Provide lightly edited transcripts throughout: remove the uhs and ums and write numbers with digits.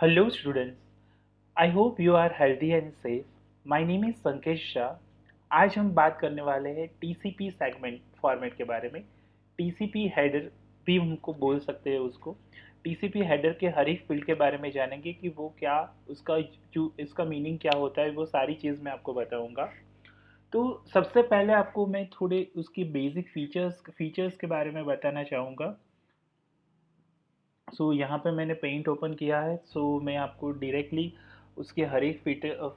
Hello students, I hope you are healthy and safe. My name is Sankesh Shah. आज हम बात करने वाले हैं टीसीपी सेगमेंट फॉर्मेट के बारे में। टीसीपी हेडर भी हमको बोल सकते हैं उसको। टीसीपी हेडर के हर एक फील्ड के बारे में जानेंगे कि वो क्या उसका जो इसका मीनिंग क्या होता है, वो सारी चीज़ मैं आपको बताऊंगा। तो सबसे पहले आपको मैं थोड़े उसकी बेसिक फीचर्स के बारे में बताना चाहूँगा। यहाँ पे मैंने पेंट ओपन किया है। मैं आपको डायरेक्टली उसके हर एक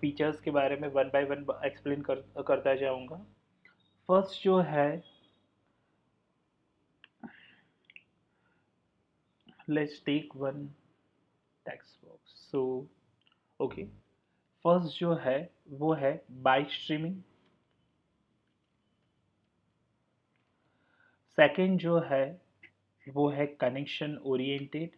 फीचर्स के बारे में वन बाय वन एक्सप्लेन करता जाऊंगा। फर्स्ट जो है, let's take one text box. Okay, first जो है वो है बाइट स्ट्रीमिंग। सेकंड जो है वो है कनेक्शन ओरिएंटेड।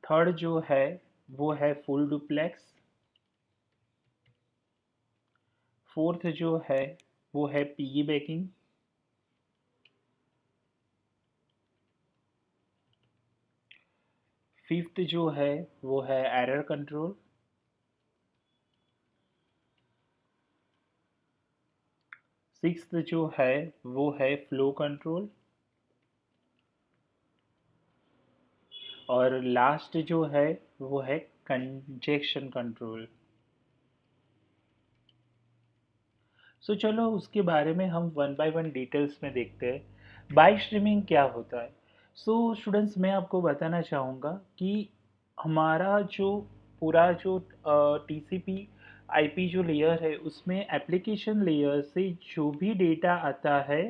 थर्ड जो है वो है फुल डुप्लेक्स। फोर्थ जो है वो है पीई बैकिंग। फिफ्थ जो है वो है एरर कंट्रोल। सिक्स्थ जो है वो है फ्लो कंट्रोल। और लास्ट जो है वो है कंजेक्शन कंट्रोल। चलो उसके बारे में हम वन बाय वन डिटेल्स में देखते हैं। बाइट स्ट्रीमिंग क्या होता है? स्टूडेंट्स, मैं आपको बताना चाहूँगा कि हमारा जो पूरा जो टीसीपी आईपी जो लेयर है, उसमें एप्लीकेशन लेयर से जो भी डेटा आता है,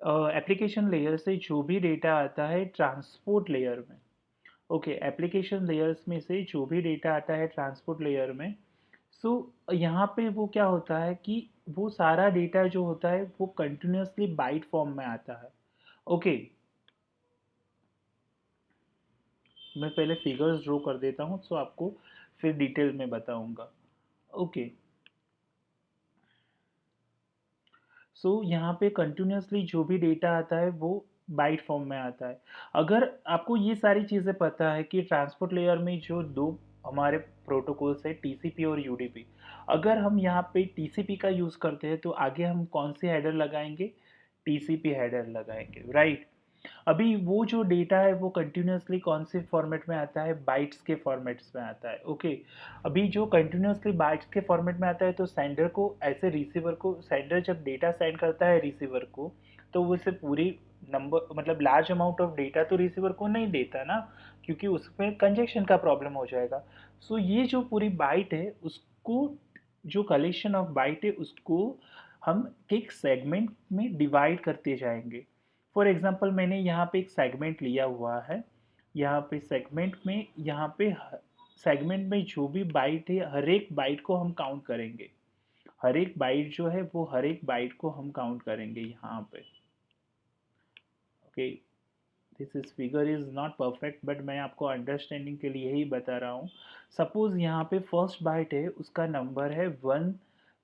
एप्लीकेशन लेयर से जो भी डेटा आता है ट्रांसपोर्ट लेयर में। ओके, एप्लीकेशन लेयर्स में से जो भी डेटा आता है ट्रांसपोर्ट लेयर में, सो यहाँ पे वो क्या होता है कि वो सारा डेटा जो होता है वो कंटिन्यूसली बाइट फॉर्म में आता है। ओके, मैं पहले फिगर्स ड्रॉ कर देता हूँ, आपको फिर डिटेल में बताऊंगा। ओके, यहाँ पे कंटिन्यूसली जो भी डेटा आता है वो बाइट फॉर्म में आता है। अगर आपको ये सारी चीज़ें पता है कि ट्रांसपोर्ट लेयर में जो दो हमारे प्रोटोकॉल्स है, टीसीपी और यूडीपी, अगर हम यहाँ पे टीसीपी का यूज़ करते हैं तो आगे हम कौन से हेडर लगाएंगे? टीसीपी हेडर लगाएंगे, राइट। अभी वो जो डेटा है वो कंटिन्यूसली कौन से फॉर्मेट में आता है? बाइट्स के फॉर्मेट्स में आता है। ओके, अभी जो कंटिन्यूसली बाइट्स के फॉर्मेट में आता है, तो सेंडर को ऐसे रिसीवर को, सेंडर जब डेटा सेंड करता है रिसीवर को, तो वो उसे पूरी नंबर मतलब लार्ज अमाउंट ऑफ डेटा तो रिसीवर को नहीं देता ना, क्योंकि उसमें कंजेक्शन का प्रॉब्लम हो जाएगा। ये जो पूरी बाइट है उसको, जो कलेक्शन ऑफ बाइट है उसको हम एक सेगमेंट में डिवाइड करते जाएंगे। फॉर एग्जांपल, मैंने यहाँ पे एक सेगमेंट लिया हुआ है। यहाँ पे सेगमेंट में, यहाँ पे सेगमेंट में जो भी बाइट है हर एक बाइट को हम काउंट करेंगे। हर एक बाइट जो है वो हर एक बाइट को हम काउंट करेंगे यहाँ पे। Okay, this is figure is not perfect, but मैं आपको अंडरस्टैंडिंग के लिए ही बता रहा हूँ। सपोज यहाँ पे फर्स्ट बाइट है, उसका नंबर है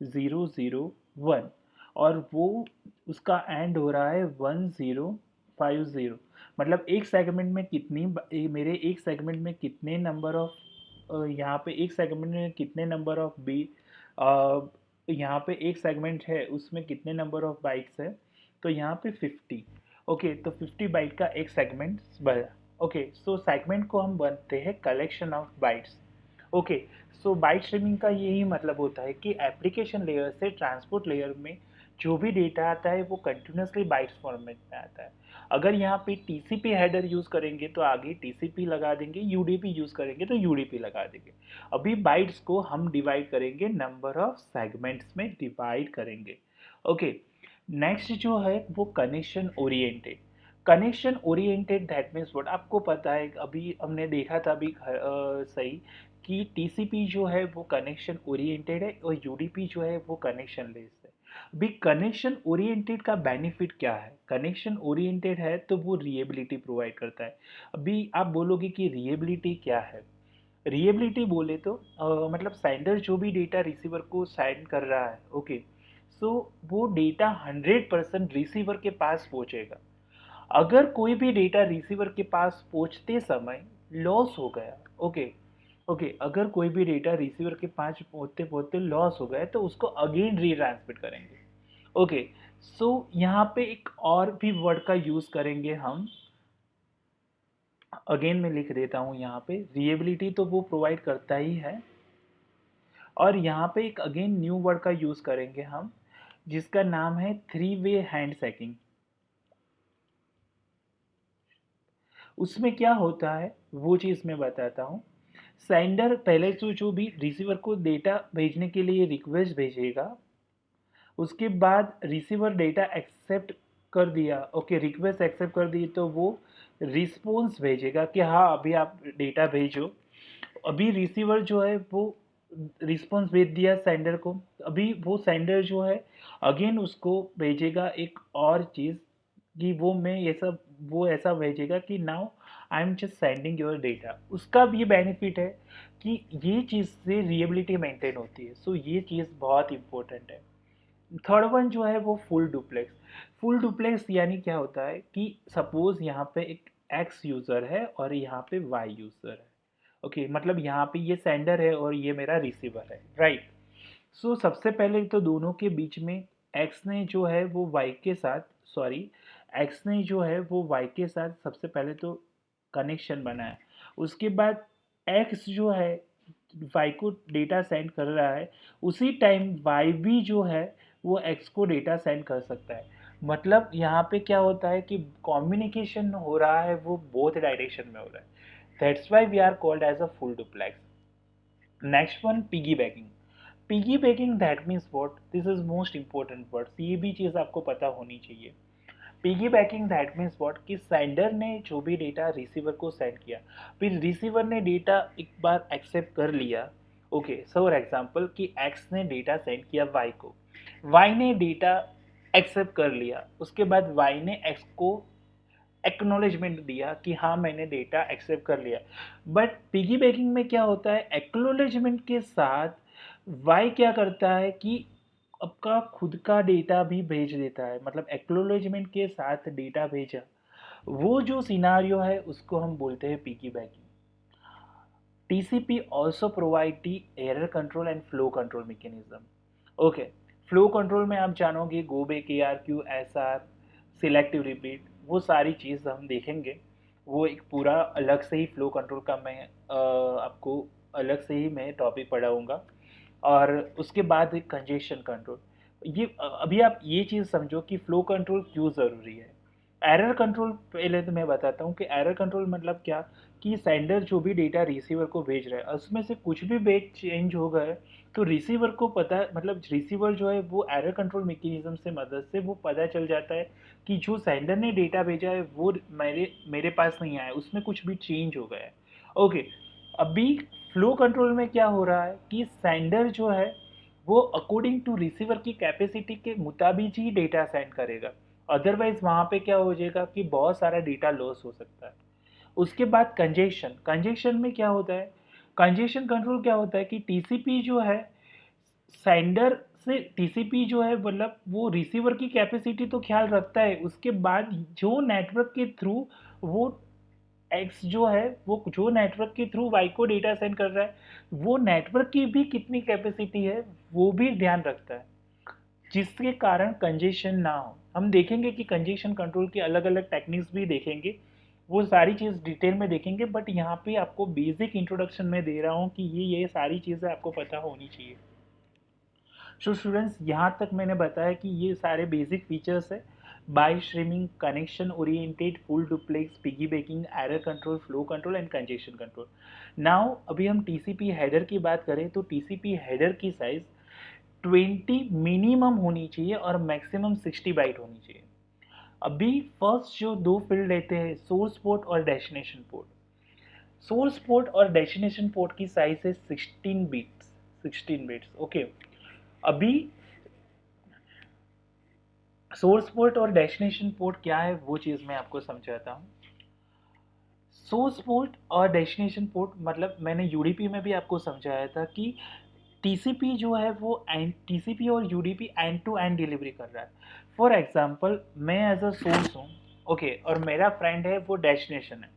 1001, और वो उसका एंड हो रहा है 1050। मतलब एक सेगमेंट में कितनी मेरे एक सेगमेंट में कितने नंबर ऑफ, यहाँ पे एक सेगमेंट में कितने नंबर ऑफ बी, यहाँ पे एक सेगमेंट है उसमें कितने नंबर ऑफ बाइट्स है? तो यहाँ पे 50। ओके, तो 50 बाइट का एक सेगमेंट बना। ओके, सेगमेंट को हम बनते हैं collection of bytes. Okay, byte streaming का यही मतलब होता है कि एप्लीकेशन लेयर से ट्रांसपोर्ट लेयर में जो भी डेटा आता है वो कंटिन्यूसली बाइट्स फॉर्मेट में आता है। अगर यहाँ पे टीसीपी हेडर यूज़ करेंगे तो आगे टीसीपी लगा देंगे, यूडीपी यूज़ करेंगे तो यूडीपी लगा देंगे। अभी बाइट्स को हम डिवाइड करेंगे, नंबर ऑफ सेगमेंट्स में डिवाइड करेंगे। ओके, नेक्स्ट जो है वो connection oriented. Connection oriented that means what, आपको पता है अभी हमने देखा था अभी सही कि टीसीपी जो है वो कनेक्शन ओरिएंटेड है और यूडीपी जो है वो कनेक्शन लेस है। अभी कनेक्शन ओरिएंटेड का बेनिफिट क्या है? कनेक्शन ओरिएंटेड है तो वो रिएबिलिटी प्रोवाइड करता है। अभी आप बोलोगे कि रिएबिलिटी क्या है? रिएबिलिटी बोले तो मतलब सेंडर जो भी डेटा रिसीवर को सेंड कर रहा है, ओके, सो वो डेटा 100% रिसीवर के पास पहुंचेगा। अगर कोई भी डेटा रिसीवर के पास पहुंचते समय लॉस हो गया, ओके ओके, अगर कोई भी डेटा रिसीवर के पास पहुंचते पहुंचते लॉस हो गया तो उसको अगेन रीट्रांसमिट करेंगे। ओके, सो यहाँ पे एक और भी वर्ड का यूज करेंगे हम। अगेन मैं लिख देता हूँ यहाँ पे, रिएबिलिटी तो वो प्रोवाइड करता ही है, और यहाँ पे एक अगेन न्यू वर्ड का यूज करेंगे हम, जिसका नाम है 3-वे हैंड शेकिंग। उसमें क्या होता है वो चीज़ मैं बताता हूँ। सेंडर पहले तो जो भी रिसीवर को डेटा भेजने के लिए रिक्वेस्ट भेजेगा, उसके बाद रिसीवर डेटा एक्सेप्ट कर दिया, ओके, रिक्वेस्ट एक्सेप्ट कर दी, तो वो रिस्पॉन्स भेजेगा कि हाँ अभी आप डेटा भेजो। अभी रिसीवर जो है वो रिस्पॉन्स भेज दिया सेंडर को, अभी वो सेंडर जो है अगेन उसको भेजेगा एक और चीज़, कि वो ऐसा भेजेगा कि now I am just sending your data. उसका भी बेनिफिट है कि ये चीज़ से रिएबिलिटी मेंटेन होती है। सो ये चीज़ बहुत इंपॉर्टेंट है। थर्ड वन जो है वो फुल डुप्लेक्स। फुल डुप्लेक्स यानी क्या होता है कि सपोज यहाँ पे एक एक्स यूज़र है और यहाँ पे वाई यूज़र है, ओके, मतलब यहाँ पे ये सेंडर है और ये मेरा रिसीवर है, राइट। सो सबसे पहले तो दोनों के बीच में एक्स ने जो है वो वाई के साथ, सॉरी, एक्स ने जो है वो वाई के साथ सबसे पहले तो कनेक्शन बनाया। उसके बाद एक्स जो है वाई को डेटा सेंड कर रहा है, उसी टाइम वाई भी जो है वो एक्स को डेटा सेंड कर सकता है। मतलब यहाँ पे क्या होता है कि कम्युनिकेशन हो रहा है वो बोथ डायरेक्शन में हो रहा है। That's why we are called as a full duplex. Next one, piggy backing. Piggy backing that means what, this is most important word, ये भी चीज़ आपको पता होनी चाहिए। Piggy backing that means what, कि सेंडर ने जो भी डेटा रिसीवर को सेंड किया, फिर रिसीवर ने डेटा एक बार एक्सेप्ट कर लिया। ओके, फॉर एग्जांपल कि एक्स ने डेटा सेंड किया वाई को, वाई ने डेटा एक्सेप्ट कर लिया, उसके बाद वाई ने एक्स को एक्नॉलेजमेंट दिया कि हाँ मैंने डेटा एक्सेप्ट कर लिया। बट पिगी बैकिंग में क्या होता है, एक्नॉलेजमेंट के साथ वाई क्या करता है कि आपका खुद का डेटा भी भेज देता है, मतलब एक्नॉलेजमेंट के साथ डेटा भेजा। वो जो सिनारियो है उसको हम बोलते हैं piggy banking. TCP also provide the error control and flow control mechanism. Okay, flow control में आप जानोगे go back, ARQ, SR, selective repeat, वो सारी चीज़ हम देखेंगे। वो एक पूरा अलग से ही फ्लो कंट्रोल का मैं आपको अलग से ही मैं टॉपिक पढ़ाऊँगा। और उसके बाद कंजेशन कंट्रोल। ये अभी आप ये चीज़ समझो कि फ्लो कंट्रोल क्यों ज़रूरी है। एरर कंट्रोल पहले तो मैं बताता हूँ कि एरर कंट्रोल मतलब क्या, कि सेंडर जो भी डेटा रिसीवर को भेज रहा है उसमें से कुछ भी बेट चेंज हो गया तो रिसीवर को पता, मतलब रिसीवर जो है वो एरर कंट्रोल मैकेनिज्म से मदद से वो पता चल जाता है कि जो सेंडर ने डेटा भेजा है वो मेरे पास नहीं आया, उसमें कुछ भी चेंज हो गया है। ओके, अभी फ्लो कंट्रोल में क्या हो रहा है कि सेंडर जो है वो अकॉर्डिंग टू रिसीवर की कैपेसिटी के मुताबिक ही डेटा सेंड करेगा, अदरवाइज वहाँ पे क्या हो जाएगा कि बहुत सारा डेटा लॉस हो सकता है। उसके बाद कंजेशन, कंजेशन में क्या होता है, कंजेशन कंट्रोल क्या होता है कि टीसीपी जो है सेंडर से, टीसीपी जो है मतलब वो रिसीवर की कैपेसिटी तो ख्याल रखता है, उसके बाद जो नेटवर्क के थ्रू वो एक्स जो है वो जो नेटवर्क के थ्रू वाई को डेटा सेंड कर रहा है, वो नेटवर्क की भी कितनी कैपेसिटी है वो भी ध्यान रखता है, जिसके कारण कंजेशन ना हो। हम देखेंगे कि कंजेशन कंट्रोल की अलग अलग टेक्निक्स भी देखेंगे, वो सारी चीज़ डिटेल में देखेंगे, बट यहाँ पे आपको बेसिक इंट्रोडक्शन में दे रहा हूँ कि ये सारी चीज़ें आपको पता होनी चाहिए। सो स्टूडेंट्स, यहाँ तक मैंने बताया कि ये सारे बेसिक फीचर्स है, byte streaming, connection oriented, full duplex, piggy backing, error control, flow control and congestion control. Now अभी हम टीसीपी हेडर की बात करें तो टीसीपी हेडर की साइज 20 मिनिमम होनी चाहिए और मैक्सिमम 60 बाइट होनी चाहिए। अभी फर्स्ट जो दो फील्ड लेते हैं, सोर्स पोर्ट और डेस्टिनेशन पोर्ट। सोर्स पोर्ट और डेस्टिनेशन पोर्ट की साइज है 16 बिट्स ओके। अभी सोर्स पोर्ट और डेस्टिनेशन पोर्ट क्या है वो चीज़ मैं आपको समझाता हूँ। सोर्स पोर्ट और डेस्टिनेशन पोर्ट मतलब मैंने यूडीपी में भी आपको समझाया था कि टीसीपी जो है वो टीसीपी और UDP end to end delivery कर रहा है। फॉर एग्जांपल मैं एज अ सोर्स हूँ, ओके, और मेरा फ्रेंड है वो डेस्टिनेशन है।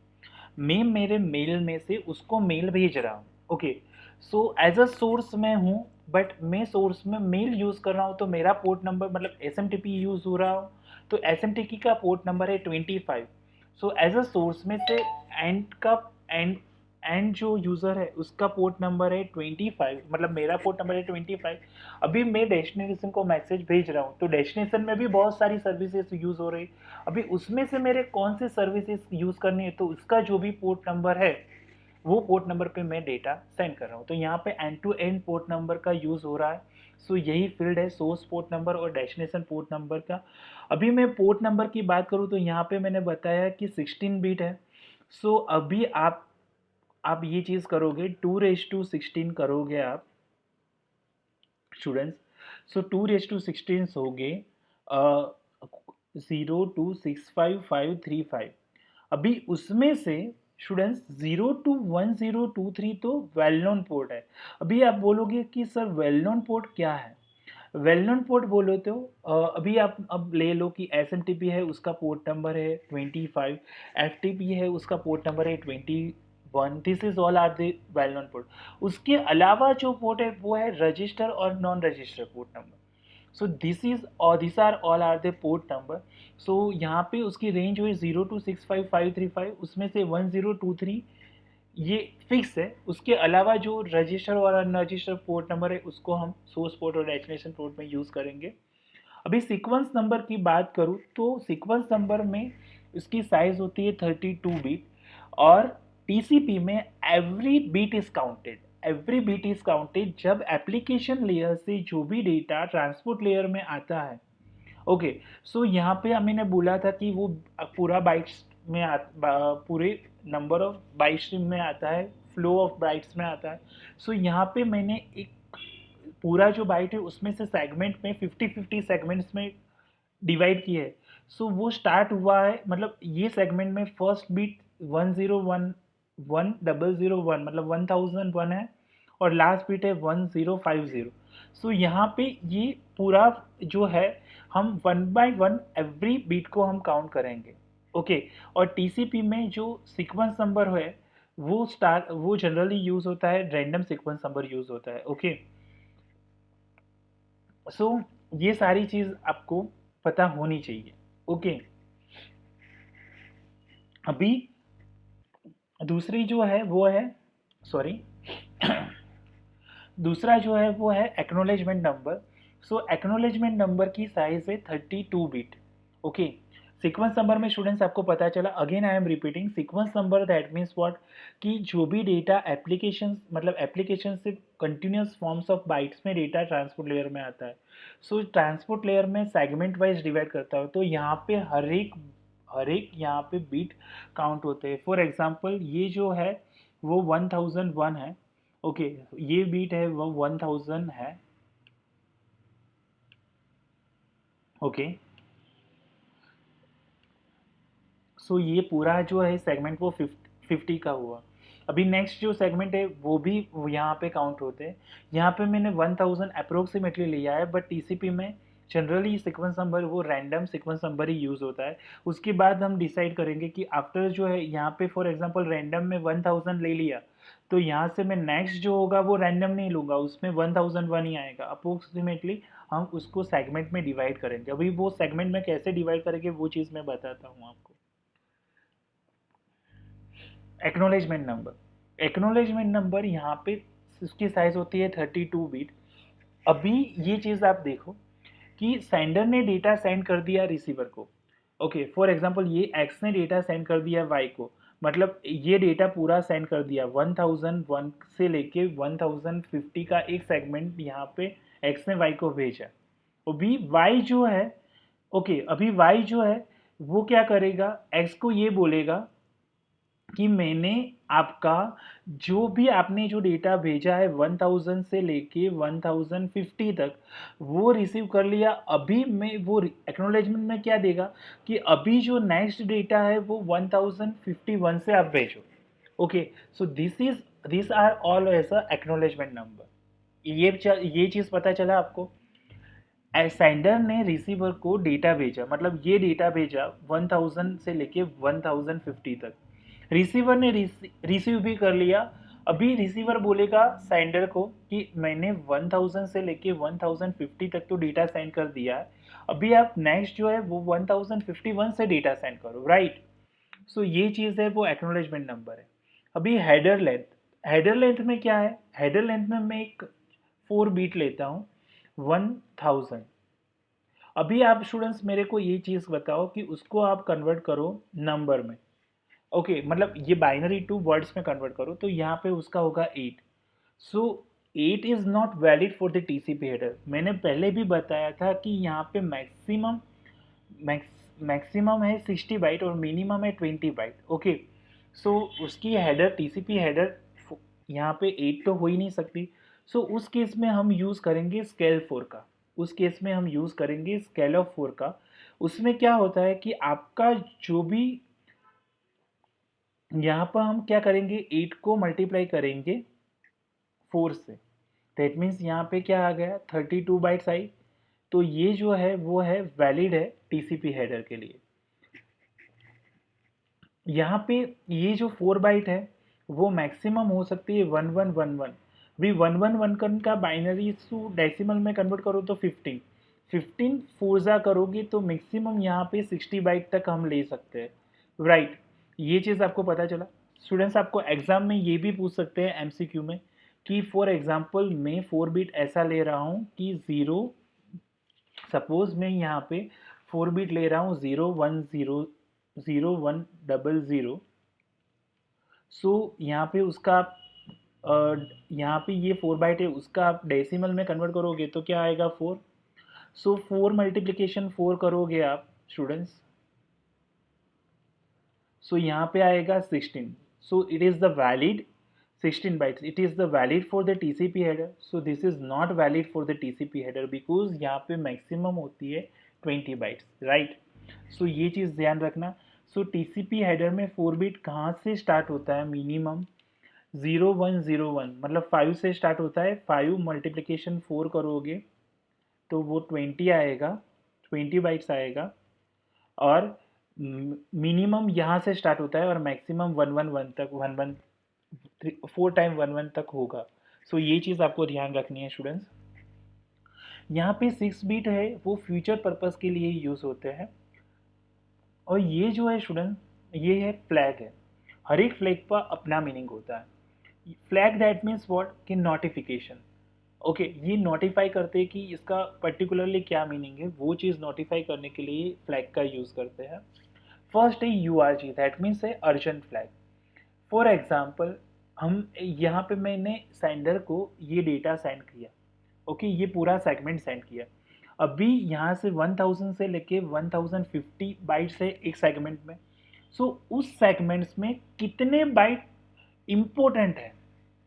मैं मेरे मेल में से उसको मेल भेज रहा हूँ। Okay, so as a source मैं हूँ, बट मैं सोर्स में मेल यूज़ कर रहा हूँ, तो मेरा पोर्ट नंबर मतलब S M T P use हो रहा हूँ, तो एस एम टी पी का पोर्ट नंबर है 25। सो एज अ सोर्स में से एंड का एंड एंड जो यूज़र है उसका पोर्ट नंबर है 25, मतलब मेरा पोर्ट नंबर है 25। अभी मैं डेस्टिनेशन को मैसेज भेज रहा हूँ, तो डेस्टिनेशन में भी बहुत सारी सर्विसेज यूज़ हो रही। अभी उसमें से मेरे कौन से सर्विसेज यूज़ करनी है, तो उसका जो भी पोर्ट नंबर है वो पोर्ट नंबर पे मैं डेटा सेंड कर रहा हूँ। तो यहाँ पे end to end port number का यूज़ हो रहा है। सो यही फील्ड है सोर्स पोर्ट नंबर और डेस्टिनेशन पोर्ट नंबर का। अभी मैं पोर्ट नंबर की बात करूँ तो यहाँ पे मैंने बताया कि 16 बिट है। सो अभी आप ये चीज़ करोगे, 2:16 करोगे आप स्टूडेंट्स। सो 2:16 हो गए 0265535। अभी उसमें से स्टूडेंट्स 0 to 1023 तो वेल नोन पोर्ट है। अभी आप बोलोगे कि सर वेल नोन पोर्ट क्या है? वेल नोन पोर्ट बोलो तो अभी आप अब ले लो कि एस एम टी पी है, उसका पोर्ट नंबर है 25, एफ टी पी है, उसका पोर्ट नंबर है 21। This is all are the well known port. उसके अलावा जो पोर्ट है वो है रजिस्टर और non register port number. So this is और this are all are the port number. So यहाँ पे उसकी रेंज हुई 0 to 65535, उसमें से 1023 ये फिक्स है। उसके अलावा जो रजिस्टर और अनरजिस्टर पोर्ट नंबर है उसको हम सोर्स पोर्ट और डेस्टिनेशन पोर्ट में यूज़ करेंगे। अभी सीक्वेंस नंबर की बात करूँ तो सीक्वेंस नंबर में इसकी साइज होती है 32 बिट, और टीसीपी में every bit is counted. Every bit is counted जब एप्लीकेशन लेयर से जो भी डेटा ट्रांसपोर्ट लेयर में आता है। ओके, सो यहाँ पे मैंने बोला था कि वो पूरा बाइट्स में पूरे नंबर ऑफ बाइट्स में आता है, फ्लो ऑफ बाइट्स में आता है। सो यहाँ पे मैंने एक पूरा जो बाइट है उसमें से सेगमेंट में 50-50 सेगमेंट्स में डिवाइड किया है। सो वो स्टार्ट हुआ है, मतलब ये सेगमेंट में फर्स्ट बीट 1011 मतलब 1001 है, और लास्ट बीट है 1050। सो यहाँ पे ये पूरा जो है हम one by one every bit को हम काउंट करेंगे। ओके, और टीसीपी में जो सीक्वेंस नंबर है वो जनरली यूज होता है, रैंडम सीक्वेंस नंबर यूज होता है। ओके, सो ये सारी चीज आपको पता होनी चाहिए। ओके, अभी दूसरी जो है वो है, सॉरी, दूसरा जो है वो है एक्नोलेजमेंट नंबर। सो एक्नोलेजमेंट नंबर की साइज है 32 बिट। ओके, सीक्वेंस नंबर में स्टूडेंट्स आपको पता चला, again I am repeating, sequence number that means what, कि जो भी डेटा एप्लीकेशन मतलब एप्लीकेशन से कंटिन्यूस फॉर्म्स ऑफ बाइट्स में डेटा ट्रांसपोर्ट लेयर में आता है। सो ट्रांसपोर्ट लेयर में सेगमेंट वाइज डिवाइड करता है, तो यहाँ पे हर एक यहाँ पे बीट काउंट होते हैं। फॉर एग्जांपल ये जो है वो 1001 है। ओके, ये बीट है वो 1000 है। ओके, सो ये पूरा जो है सेगमेंट वो 50 का हुआ। अभी नेक्स्ट जो सेगमेंट है वो भी यहाँ पे काउंट होते हैं। यहाँ पे मैंने 1000 अप्रोक्सीमेटली लिया है, बट टीसीपी में जनरली सीक्वेंस नंबर वो रैंडम सीक्वेंस नंबर ही यूज़ होता है। उसके बाद हम डिसाइड करेंगे कि आफ्टर जो है यहाँ पे फॉर एग्जांपल रैंडम में 1000 ले लिया, तो यहाँ से मैं नेक्स्ट जो होगा वो रैंडम नहीं लूँगा, उसमें 1001 ही आएगा अप्रोक्सीमेटली। हम उसको सेगमेंट में डिवाइड करेंगे। अभी वो सेगमेंट में कैसे डिवाइड करेंगे वो चीज़ मैं बताता हूँ आपको। एक्नोलेजमेंट नंबर यहाँ पे उसकी साइज होती है 32 बिट। अभी ये चीज़ आप देखो कि सेंडर ने डेटा सेंड कर दिया रिसीवर को। ओके, फॉर एग्जांपल ये एक्स ने डेटा सेंड कर दिया वाई को, मतलब ये डेटा पूरा सेंड कर दिया 1001 से लेके 1050 का एक सेगमेंट यहाँ पे एक्स ने वाई को भेजा। अभी वाई जो है, ओके, अभी वाई जो है वो क्या करेगा, एक्स को ये बोलेगा कि मैंने आपका जो भी आपने जो डेटा भेजा है 1000 से लेके 1050 तक वो रिसीव कर लिया। अभी मैं वो एक्नोलेजमेंट में क्या देगा कि अभी जो नेक्स्ट डेटा है वो 1051 से आप भेजो। Okay, so this are all as a acknowledgement number. ये चीज़ पता चला आपको। सेंडर ने रिसीवर को डेटा भेजा, मतलब ये डेटा भेजा 1000 से लेके 1050 तक। रिसीवर ने रिसीव भी कर लिया। अभी रिसीवर बोलेगा सेंडर को कि मैंने 1000 से लेके 1050 तक तो डेटा सेंड कर दिया है, अभी आप नेक्स्ट जो है वो 1051 से डेटा सेंड करो, राइट। सो ये चीज़ है, वो एक्नॉलेजमेंट नंबर है। अभी हेडर लेंथ, हेडर लेंथ में क्या है, हेडर लेंथ में मैं एक 4 बीट लेता हूँ 1000। अभी आप स्टूडेंट्स मेरे को ये चीज़ बताओ कि उसको आप कन्वर्ट करो नंबर में। ओके मतलब ये बाइनरी टू वर्ड्स में कन्वर्ट करो, तो यहाँ पे उसका होगा 8। सो 8 is not valid for the TCP header. मैंने पहले भी बताया था कि यहाँ पे मैक्सिमम है 60 बाइट और मिनिमम है 20 बाइट। ओके, सो उसकी हेडर, टीसीपी हेडर यहाँ पे 8 तो हो ही नहीं सकती। सो उस केस में हम यूज़ करेंगे स्केल 4 का, उस केस में हम यूज़ करेंगे स्केल ऑफ 4 का। उसमें क्या होता है कि आपका जो भी, यहाँ पर हम क्या करेंगे, 8 को मल्टीप्लाई करेंगे 4 से, दैट मीन्स यहाँ पे क्या आ गया 32 बाइट्स आई। तो ये जो है वो है वैलिड है टीसीपी हेडर के लिए। यहाँ पे ये जो 4 बाइट है वो मैक्सिमम हो सकती है 1111। भी 1111 का बाइनरी टू डेसिमल में कन्वर्ट करो तो 15 फोर्जा करोगे तो मैक्सिमम यहाँ पे 60 बाइट तक हम ले सकते हैं, राइट। ये चीज़ आपको पता चला। स्टूडेंट्स आपको एग्जाम में ये भी पूछ सकते हैं एमसीक्यू में कि फॉर एग्जांपल मैं 4 बिट ऐसा ले रहा हूँ कि 0, सपोज मैं यहाँ पे 4 बिट ले रहा हूँ 0100100। सो यहाँ पे उसका यहाँ पे ये 4 बाइट है, उसका आप डेसिमल में कन्वर्ट करोगे तो क्या आएगा 4। सो 4 मल्टीप्लिकेशन 4 करोगे आप स्टूडेंट्स, सो यहाँ पे आएगा 16। So it is the valid 16 bytes, it is the valid for the TCP header, so this is not valid for the TCP header because यहाँ पे मैक्सिमम होती है 20 bytes, राइट। सो ये चीज़ ध्यान रखना। सो TCP हेडर में 4 बिट कहाँ से स्टार्ट होता है, मिनिमम 0101 मतलब 5 से स्टार्ट होता है। 5 मल्टीप्लिकेशन 4 करोगे तो वो 20 आएगा, 20 बाइट्स आएगा। और मिनिमम यहाँ से स्टार्ट होता है और मैक्सिमम 111 तक 11 4 टाइम 11 तक होगा। सो ये चीज़ आपको ध्यान रखनी है स्टूडेंट्स। यहाँ पे 6 बीट है वो फ्यूचर पर्पस के लिए यूज़ होते हैं। और ये जो है स्टूडेंट, ये है फ्लैग है। हर एक फ्लैग का अपना मीनिंग होता है। फ्लैग दैट मीन्स व्हाट, कि नोटिफिकेशन। ओके, ये नोटिफाई करते हैं कि इसका पर्टिकुलरली क्या मीनिंग है, वो चीज़ नोटिफाई करने के लिए फ्लैग का यूज़ करते हैं। फर्स्ट है URG, दैट मीन्स है अर्जेंट फ्लैग। फॉर एग्जाम्पल हम यहाँ पे मैंने सेंडर को ये डेटा सेंड किया, ओके, ये पूरा सेगमेंट सेंड किया। अभी यहाँ से 1000 से लेके 1050 बाइट्स है एक सेगमेंट में। सो उस सेगमेंट्स में कितने बाइट इम्पोर्टेंट है,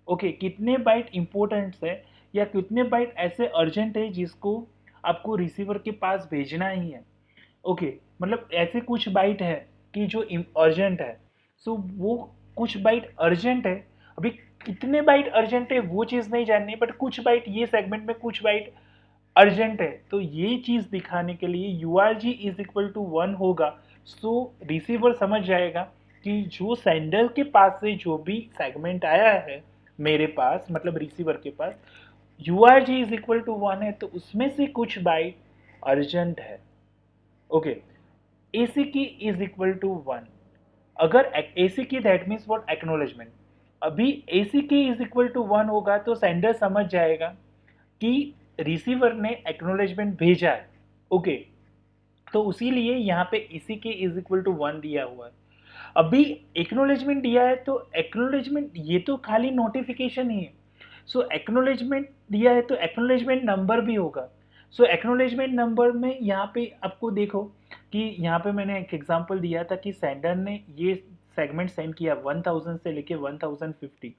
ओके, कितने बाइट इम्पोर्टेंट है या कितने बाइट ऐसे अर्जेंट है जिसको आपको रिसीवर के पास भेजना ही है। ओके, मतलब ऐसे कुछ बाइट है कि जो अर्जेंट है। सो वो कुछ बाइट अर्जेंट है। अभी कितने बाइट अर्जेंट है वो चीज़ नहीं जाननी, बट कुछ बाइट ये सेगमेंट में कुछ बाइट अर्जेंट है, तो ये चीज़ दिखाने के लिए URG इज इक्वल टू 1 होगा। सो रिसीवर समझ जाएगा कि जो सेंडर के पास से जो भी सेगमेंट आया है मेरे पास, मतलब रिसीवर के पास, URG इज इक्वल टू 1 है, तो उसमें से कुछ बाइट अर्जेंट है। ओके, AC की इज इक्वल टू 1। अगर AC की दैट मीन्स व्हाट, एक्नोलेजमेंट। अभी AC की इज इक्वल टू 1 होगा तो सेंडर समझ जाएगा कि रिसीवर ने एक्नोलेजमेंट भेजा है। ओके, तो उसी लिए यहाँ पे AC के इज इक्वल टू 1 दिया हुआ है। अभी एक्नोलेजमेंट दिया है तो एक्नोलेजमेंट ये तो खाली नोटिफिकेशन ही है। सो एक्नोलेजमेंट दिया है तो एक्नोलेजमेंट नंबर भी होगा। सो एक्नोलेजमेंट नंबर में यहाँ पे आपको देखो कि यहाँ पे मैंने एक एग्जांपल दिया था कि सेंडर ने ये सेगमेंट सेंड किया 1000 से लेके 1050।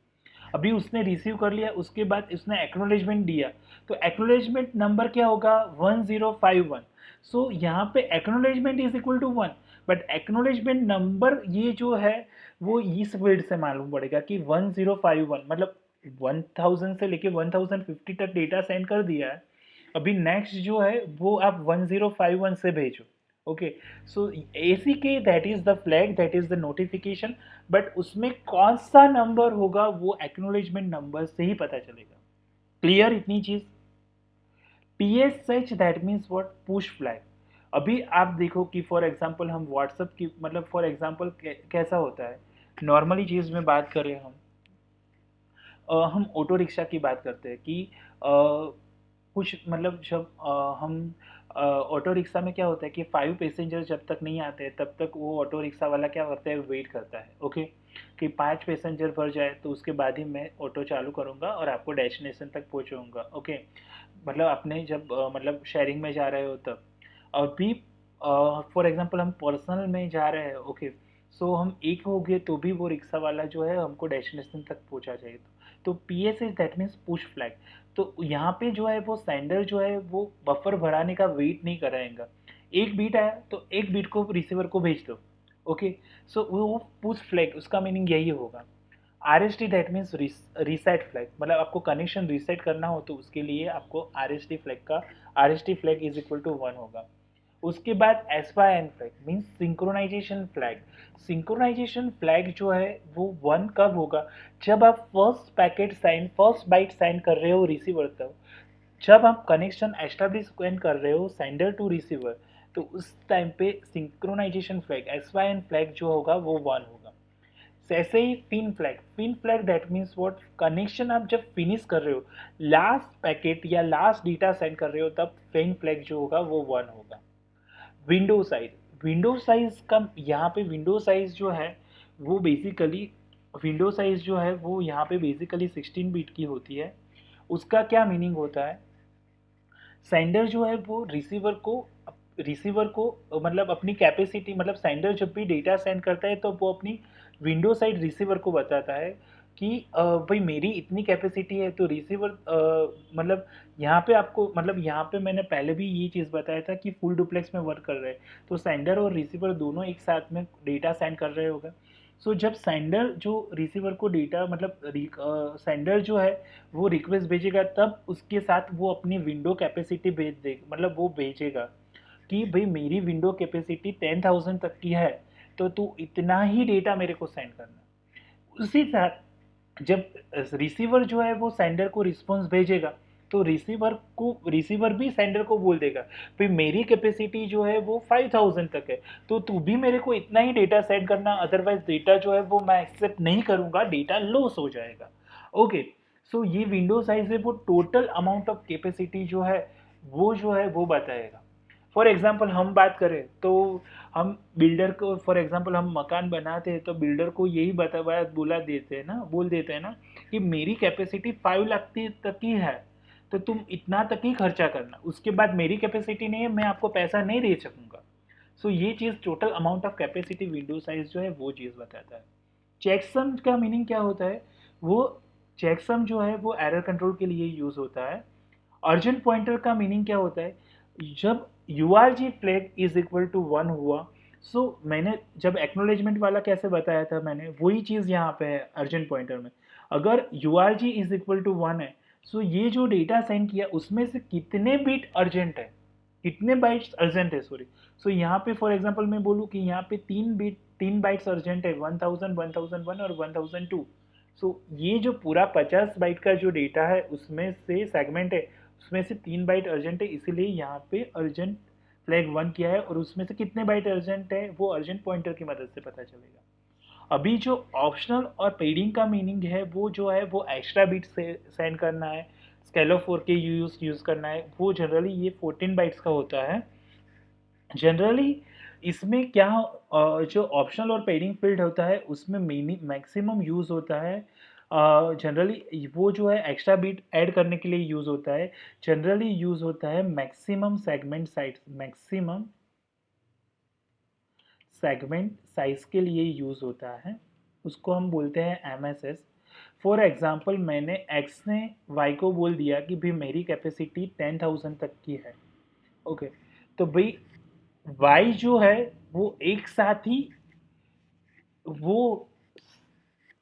अभी उसने रिसीव कर लिया, उसके बाद उसने एक्नोलेजमेंट दिया, तो एक्नोलेजमेंट नंबर क्या होगा 1051। सो यहाँ पे acknowledgement is equal to 1, but acknowledgement number ये जो है वो इस फील्ड से मालूम पड़ेगा कि 1051 मतलब 1000 से लेके 1050 तक डेटा सेंड कर दिया है। अभी नेक्स्ट जो है वो आप 1051 से भेजो। Okay, so ACK that is the flag, that is the notification, but उसमें कौन सा नंबर होगा वो एक्नोलेजमेंट नंबर से ही पता चलेगा। क्लियर इतनी चीज। PSH that means what, push flag. अभी आप देखो कि फॉर एग्जांपल हम व्हाट्सएप की मतलब फॉर एग्जांपल कैसा होता है, नॉर्मली चीज़ में बात करें हम ऑटो रिक्शा की बात करते हैं कि कुछ मतलब जब हम ऑटो रिक्शा में क्या होता है कि 5 पैसेंजर जब तक नहीं आते हैं तब तक वो ऑटो रिक्शा वाला क्या करता है, वेट करता है। ओके, कि 5 पैसेंजर भर जाए तो उसके बाद ही मैं ऑटो चालू करूँगा और आपको डेस्टिनेशन तक पहुँचाऊँगा। ओके, मतलब अपने जब मतलब शेयरिंग में जा रहे हो तब। अभी फॉर एग्जांपल हम पर्सनल में जा रहे हैं। ओके, सो हम एक हो गए तो भी वो रिक्शा वाला जो है हमको डेस्टिनेशन तक पहुंचा जाए। तो PSH that means push flag. तो यहाँ पे जो है वो सेंडर जो है वो बफर भराने का वेट नहीं कराएगा। एक बीट आया तो एक बीट को रिसीवर को भेज दो। ओके, सो वो पुश फ्लैग उसका मीनिंग यही होगा। RST that means reset flag, मतलब आपको कनेक्शन रीसेट करना हो तो उसके लिए आपको RST फ्लैग का RST flag is equal to 1 होगा। उसके बाद SYN flag means synchronisation flag. Synchronisation flag जो है वो 1 कब होगा, जब आप फर्स्ट बाइट साइन कर रहे हो रिसीवर तक। जब आप कनेक्शन एस्टेब्लिश कर रहे हो सेंडर टू रिसीवर, तो उस टाइम पे सिंक्रोनाइजेशन फ्लैग SYN फ्लैग जो होगा वो 1 होगा। ऐसे ही fin flag that means what, connection आप जब फिनिश कर रहे हो, लास्ट पैकेट या लास्ट डेटा सेंड कर रहे हो तब फिन फ्लैग जो होगा वो 1 होगा। विंडो साइज, विंडो साइज का यहाँ पे विंडो साइज जो है वो बेसिकली, विंडो साइज जो है वो यहाँ पे बेसिकली 16 बिट की होती है। उसका क्या मीनिंग होता है, सेंडर जो है वो रिसीवर को मतलब अपनी कैपेसिटी, मतलब सेंडर जब भी डेटा सेंड करता है तो वो अपनी विंडो साइड रिसीवर को बताता है कि भाई मेरी इतनी कैपेसिटी है। तो रिसीवर मतलब यहाँ पे आपको, मतलब यहाँ पे मैंने पहले भी ये चीज़ बताया था कि फुल डुप्लेक्स में वर्क कर रहे हैं, तो सेंडर और रिसीवर दोनों एक साथ में डेटा सेंड कर रहे होगा। सो जब सेंडर जो रिसीवर को डेटा मतलब सेंडर जो है वो रिक्वेस्ट भेजेगा तब उसके साथ वो अपनी विंडो कैपेसिटी भेज दे, मतलब वो भेजेगा कि भाई मेरी विंडो कैपेसिटी 10,000 तक की है, तो तू इतना ही डेटा मेरे को सेंड करना। उसी साथ जब रिसीवर जो है वो सेंडर को रिस्पॉन्स भेजेगा तो रिसीवर भी सेंडर को बोल देगा भाई मेरी कैपेसिटी जो है वो 5,000 तक है, तो तू भी मेरे को इतना ही डेटा सेंड करना, अदरवाइज डेटा जो है वो मैं एक्सेप्ट नहीं करूँगा, डेटा लॉस हो जाएगा। ओके, सो ये विंडो साइज है वो टोटल अमाउंट ऑफ कैपेसिटी जो है वो बताएगा। फॉर एग्जाम्पल हम बात करें तो हम बिल्डर को, फॉर एग्जांपल हम मकान बनाते हैं तो बिल्डर को यही बोल देते हैं ना कि मेरी कैपेसिटी 5 लाख तक की है, तो तुम इतना तक ही खर्चा करना, उसके बाद मेरी कैपेसिटी नहीं है, मैं आपको पैसा नहीं दे सकूंगा। सो ये चीज़ total amount of capacity window size जो है वो चीज़ बताता है। चेकसम का मीनिंग क्या होता है, वो चेकसम जो है वो एरर कंट्रोल के लिए यूज़ होता है। अर्जेंट पॉइंटर का मीनिंग क्या होता है, जब URG flag is equal to 1 हुआ, सो मैंने जब एक्नोलेजमेंट वाला कैसे बताया था मैंने, वही चीज़ यहाँ पे है अर्जेंट पॉइंटर में। अगर URG इज इक्वल टू 1 है, सो ये जो डेटा सेंड किया उसमें से कितने बिट अर्जेंट है, कितने बाइट्स अर्जेंट है, सॉरी। सो यहाँ पे फॉर एग्जांपल मैं बोलूँ कि यहाँ पे 3 बाइट्स अर्जेंट है, 1000, 1001 और 1002। सो ये जो पूरा 50 बाइट का जो डेटा है उसमें से सेगमेंट है, उसमें से 3 बाइट अर्जेंट है, इसीलिए यहाँ पे अर्जेंट फ्लैग 1 किया है, और उसमें से कितने बाइट अर्जेंट है वो अर्जेंट पॉइंटर की मदद से पता चलेगा। अभी जो ऑप्शनल और पेडिंग का मीनिंग है वो जो है वो एक्स्ट्रा बिट से सेंड करना है, स्केल ऑफ 4 के यूज़ करना है, वो जनरली ये 14 बाइट्स का होता है। जनरली इसमें क्या जो ऑप्शनल और पेडिंग फील्ड होता है उसमें मैक्सिमम यूज़ होता है, जनरली वो जो है एक्स्ट्रा बिट ऐड करने के लिए यूज़ होता है। जनरली यूज़ होता है मैक्सिमम सेगमेंट साइज के लिए यूज़ होता है, उसको हम बोलते हैं MSS। फॉर एग्जांपल मैंने X ने Y को बोल दिया कि भाई मेरी कैपेसिटी 10,000 तक की है। ओके, तो भाई Y जो है वो एक साथ ही वो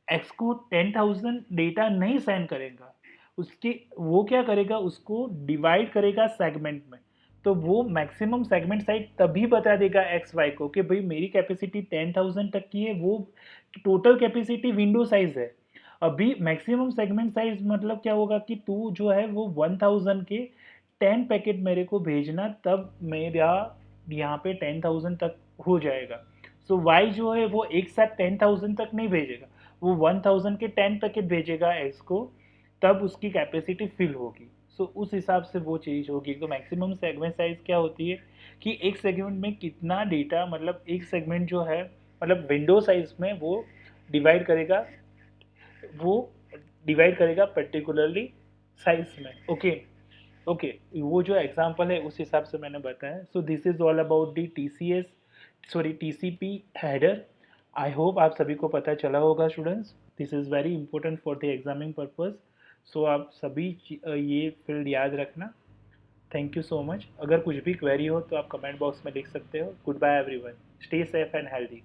X को 10,000 डेटा नहीं सेंड करेगा, उसके वो क्या करेगा, उसको डिवाइड करेगा सेगमेंट में। तो वो मैक्सिमम सेगमेंट साइज तभी बता देगा एक्स वाई को कि भाई मेरी कैपेसिटी 10,000 तक की है, वो टोटल कैपेसिटी विंडो साइज है। अभी मैक्सिमम सेगमेंट साइज मतलब क्या होगा कि तू जो है वो 1000 के 10 पैकेट मेरे को भेजना, तब मेरा यहाँ पे 10,000 तक हो जाएगा। सो वाई जो है वो एक साथ 10,000 तक नहीं भेजेगा, वो 1000 के 10 पैकेट भेजेगा एक्स को, तब उसकी कैपेसिटी फिल होगी। सो उस हिसाब से वो चीज़ होगी। तो मैक्सिमम सेगमेंट साइज क्या होती है कि एक सेगमेंट में कितना डेटा, मतलब एक सेगमेंट जो है मतलब विंडो साइज में वो डिवाइड करेगा पर्टिकुलरली साइज में। ओके ओके, वो जो एग्जांपल है उस हिसाब से मैंने बताया। So this is all about the TCP header. I hope आप सभी को पता चला होगा students. This is very important for the examining purpose. So आप सभी ये फील्ड याद रखना। Thank you so much. अगर कुछ भी क्वेरी हो तो आप कमेंट बॉक्स में लिख सकते हो। Goodbye everyone, stay safe and healthy.